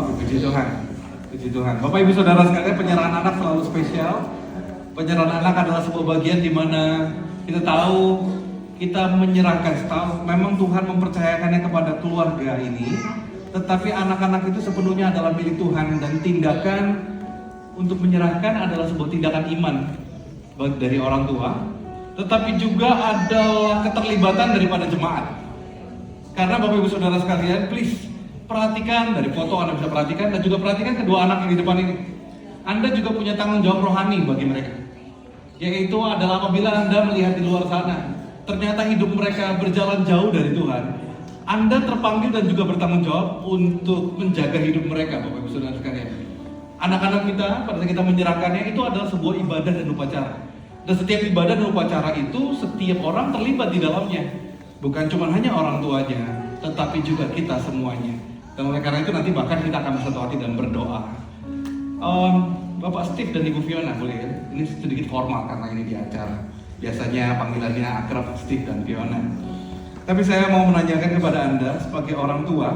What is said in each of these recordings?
Oke, puji Tuhan. Puji Tuhan. Bapak Ibu Saudara sekalian, penyerahan anak selalu spesial. Penyerahan anak adalah sebuah bagian di mana kita tahu kita menyerahkan. Memang Tuhan mempercayakannya kepada keluarga ini, tetapi anak-anak itu sepenuhnya adalah milik Tuhan, dan tindakan untuk menyerahkan adalah sebuah tindakan iman dari orang tua, tetapi juga adalah keterlibatan daripada jemaat. Karena Bapak Ibu Saudara sekalian, please perhatikan dari foto, Anda bisa perhatikan, dan juga perhatikan kedua anak yang di depan ini. Anda juga punya tanggung jawab rohani bagi mereka, yaitu adalah apabila Anda melihat di luar sana ternyata hidup mereka berjalan jauh dari Tuhan, Anda terpanggil dan juga bertanggung jawab untuk menjaga hidup mereka. Bapak Ibu Saudara sekalian, anak-anak kita pada saat kita menyerahkannya itu adalah sebuah ibadah dan upacara, dan setiap ibadah dan upacara itu setiap orang terlibat di dalamnya, bukan cuma hanya orang tuanya, tetapi juga kita semuanya. Dan oleh karena itu nanti bahkan kita akan bersatu hati dan berdoa. Bapak Steve dan Ibu Fiona, boleh ya? Ini sedikit formal karena ini di acara. Biasanya panggilannya akrab Steve dan Fiona. Tapi saya mau menanyakan kepada Anda sebagai orang tua.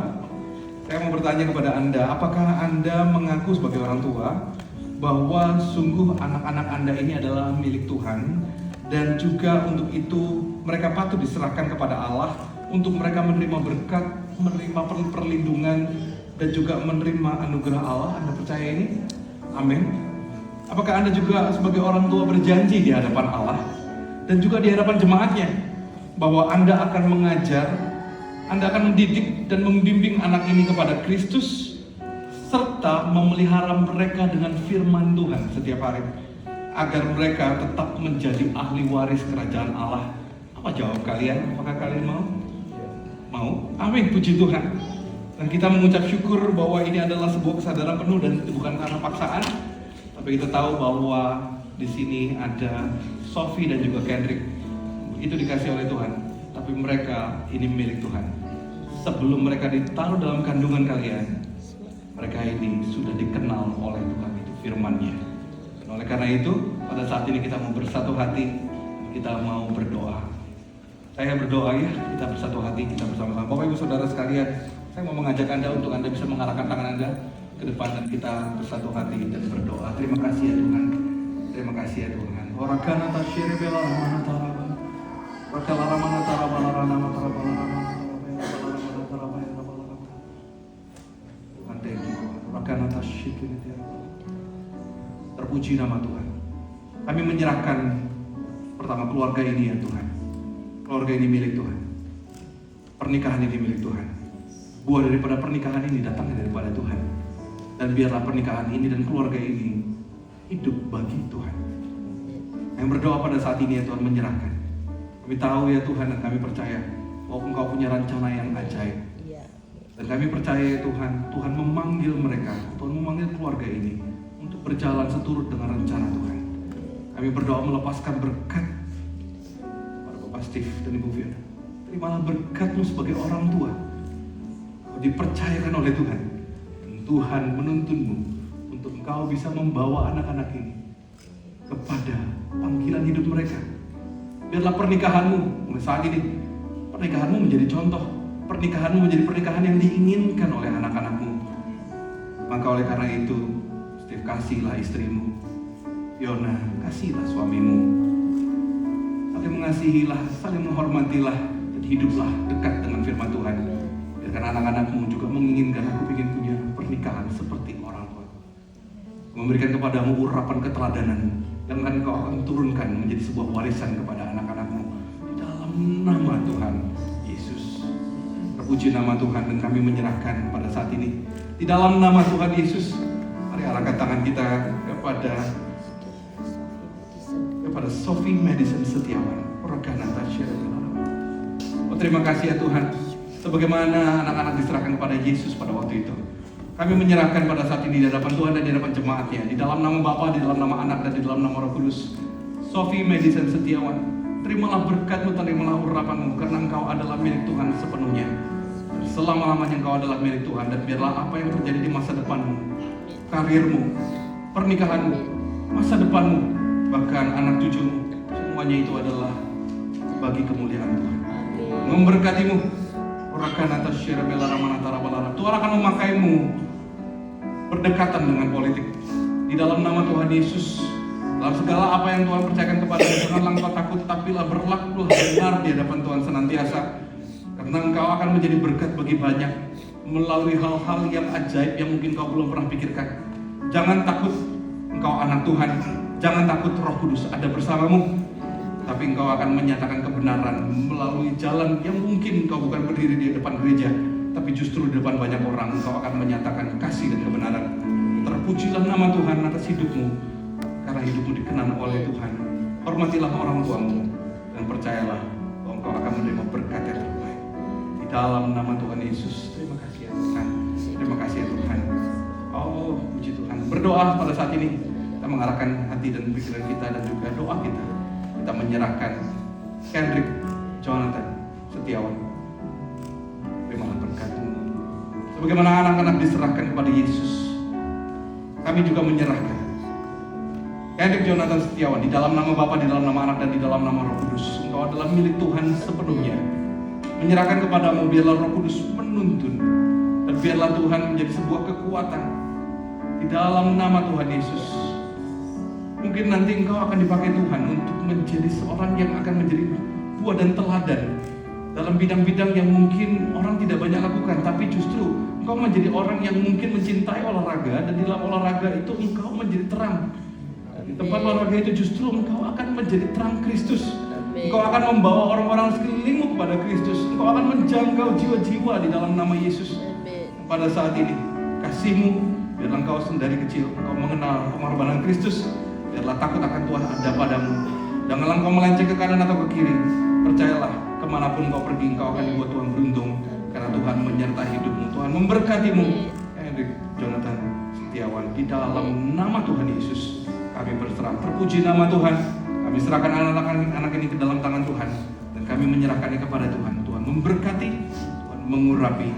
Saya mau bertanya kepada Anda, apakah Anda mengaku sebagai orang tua bahwa sungguh anak-anak Anda ini adalah milik Tuhan, dan juga untuk itu mereka patut diserahkan kepada Allah untuk mereka menerima berkat, menerima perlindungan, dan juga menerima anugerah Allah? Anda percaya ini? Amin. Apakah Anda juga sebagai orang tua berjanji di hadapan Allah dan juga di hadapan jemaatnya bahwa Anda akan mengajar, Anda akan mendidik dan membimbing anak ini kepada Kristus, serta memelihara mereka dengan firman Tuhan setiap hari, agar mereka tetap menjadi ahli waris kerajaan Allah? Apa jawab kalian? Apakah kalian mau? Mau? Amin, puji Tuhan. Dan kita mengucap syukur bahwa ini adalah sebuah kesadaran penuh dan itu bukan karena paksaan, tapi kita tahu bahwa di sini ada Sophie dan juga Kendrick. Itu dikasih oleh Tuhan, tapi mereka ini milik Tuhan. Sebelum mereka ditaruh dalam kandungan kalian, mereka ini sudah dikenal oleh Tuhan, itu firman-Nya. Dan oleh karena itu, pada saat ini kita mau bersatu hati, kita mau berdoa. Saya berdoa ya, kita bersatu hati, kita bersama-sama. Bapak Ibu Saudara sekalian, saya mau mengajak Anda untuk Anda bisa mengarahkan tangan Anda ke depan dan kita bersatu hati dan berdoa. Terima kasih ya Tuhan. Terima kasih ya Tuhan. Orakana tasyiri bela ramana taraba. Rakala ramana taraba larana taraba larana. Tuhan, thank you. Orakana tasyiri tiara. Terpuji nama Tuhan. Kami menyerahkan pertama keluarga ini ya Tuhan. Keluarga ini milik Tuhan. Pernikahan ini milik Tuhan. Buah daripada pernikahan ini datangnya daripada Tuhan. Dan biarlah pernikahan ini dan keluarga ini hidup bagi Tuhan. Yang berdoa pada saat ini ya Tuhan, menyerahkan. Kami tahu ya Tuhan, dan kami percaya bahwa Engkau punya rencana yang ajaib. Dan kami percaya ya Tuhan, Tuhan memanggil mereka, Tuhan memanggil keluarga ini untuk berjalan seturut dengan rencana Tuhan. Kami berdoa melepaskan berkat pada Bapak Steve dan Ibu Fiona. Terimalah berkat-Mu sebagai orang tua. Dipercayakan oleh Tuhan, dan Tuhan menuntunmu untuk Engkau bisa membawa anak-anak ini kepada panggilan hidup mereka. Biarlah pernikahanmu mulai saat ini, pernikahanmu menjadi contoh, pernikahanmu menjadi pernikahan yang diinginkan oleh anak-anakmu. Maka oleh karena itu, Steve, kasihlah istrimu, Fiona, kasihlah suamimu, saling mengasihilah, saling menghormatilah, dan hiduplah dekat dengan firman Tuhan. Karena anak-anakmu juga menginginkan, aku ingin punya pernikahan seperti orang tua. Memberikan kepadamu urapan keteladanan yang akan kau akan turunkan menjadi sebuah warisan kepada anak-anakmu. Di dalam nama Tuhan Yesus. Terpuji nama Tuhan, dan kami menyerahkan pada saat ini. Di dalam nama Tuhan Yesus, mari arahkan tangan kita kepada Sophie Madison Setiawan. Oh, terima kasih ya Tuhan. Sebagaimana anak-anak diserahkan kepada Yesus pada waktu itu, kami menyerahkan pada saat ini di hadapan Tuhan dan di hadapan jemaatnya, di dalam nama Bapa, di dalam nama Anak, dan di dalam nama Roh Kudus. Sophie Madison Setiawan, terimalah berkat-Mu, terimalah urapan-Mu, karena Engkau adalah milik Tuhan sepenuhnya. Selama-lamanya Engkau adalah milik Tuhan, dan biarlah apa yang terjadi di masa depan-Mu, karirmu, pernikahanmu, masa depanmu, bahkan anak cucumu, semuanya itu adalah bagi kemuliaan Tuhan. Memberkatimu. Tuhan akan memakaimu berdekatan dengan politik. Di dalam nama Tuhan Yesus, dalam segala apa yang Tuhan percayakan kepadamu, janganlah engkau takut, tapilah berlakulah benar di hadapan Tuhan senantiasa. Karena engkau akan menjadi berkat bagi banyak melalui hal-hal yang ajaib yang mungkin kau belum pernah pikirkan. Jangan takut, engkau anak Tuhan. Jangan takut, Roh Kudus ada bersamamu. Tapi engkau akan menyatakan kebenaran melalui jalan yang mungkin engkau bukan berdiri di depan gereja, tapi justru di depan banyak orang engkau akan menyatakan kasih dan kebenaran. Terpujilah nama Tuhan atas hidupmu, karena hidupmu dikenan oleh Tuhan. Hormatilah orang tuamu dan percayalah bahwa engkau akan menerima berkat yang terbaik. Di dalam nama Tuhan Yesus, terima kasih ya Tuhan. Terima kasih ya Tuhan. Oh, puji Tuhan. Berdoa pada saat ini, kita mengarahkan hati dan pikiran kita dan juga doa kita. Kita menyerahkan Kendrick Jonathan Setiawan. Terimalah berkat-Mu. Sebagaimana anak-anak diserahkan kepada Yesus, kami juga menyerahkan Kendrick Jonathan Setiawan di dalam nama Bapa, di dalam nama Anak, dan di dalam nama Roh Kudus. Engkau adalah milik Tuhan sepenuhnya. Menyerahkan kepadamu, biarlah Roh Kudus menuntun, dan biarlah Tuhan menjadi sebuah kekuatan di dalam nama Tuhan Yesus. Mungkin nanti engkau akan dipakai Tuhan untuk menjadi seorang yang akan menjadi buah dan teladan dalam bidang-bidang yang mungkin orang tidak banyak lakukan, tapi justru engkau menjadi orang yang mungkin mencintai olahraga, dan di dalam olahraga itu engkau menjadi terang. Di tempat olahraga itu justru engkau akan menjadi terang Kristus. Engkau akan membawa orang-orang sekelilingmu kepada Kristus. Engkau akan menjangkau jiwa-jiwa di dalam nama Yesus. Pada saat ini, kasih-Mu, biarlah engkau dari kecil engkau mengenal pengorbanan Kristus. Biarlah takut akan Tuhan ada padamu. Janganlah engkau melenceng ke kanan atau ke kiri. Percayalah, kemanapun engkau pergi, engkau akan dibuat Tuhan beruntung. Karena Tuhan menyertai hidupmu, Tuhan memberkatimu. Kendrick Jonathan Setiawan, di dalam nama Tuhan Yesus kami berserah. Terpuji nama Tuhan. Kami serahkan anak-anak ini ke dalam tangan Tuhan, dan kami menyerahkannya kepada Tuhan. Tuhan memberkati, Tuhan mengurapi,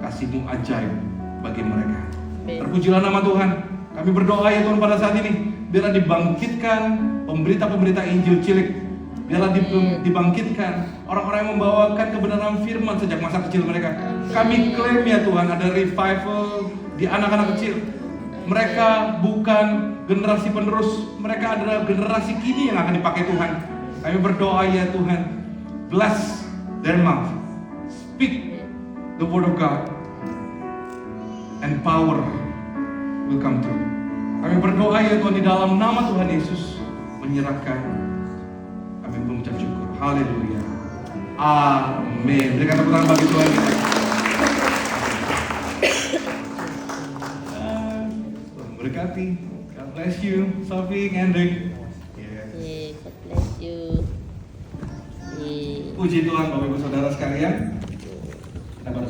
kasih-Mu ajaib bagi mereka. Terpujilah nama Tuhan. Kami berdoa ya Tuhan pada saat ini, biarlah dibangkitkan pemberita-pemberita Injil cilik. Biarlah dibangkitkan orang-orang yang membawakan kebenaran firman sejak masa kecil mereka. Kami klaim ya Tuhan, ada revival di anak-anak kecil. Mereka bukan generasi penerus, mereka adalah generasi kini yang akan dipakai Tuhan. Kami berdoa ya Tuhan, bless their mouth, speak the word of God, and power will come through. Kami berdoa ya Tuhan, di dalam nama Tuhan Yesus, menyerahkan, kami mengucap syukur. Haleluya. Amin. Berikan tepuk tangan bagi Tuhan kita. Tuhan berkati. God bless you, Sophie, Kendrick. God bless you. Puji Tuhan Bapak Ibu Saudara sekalian.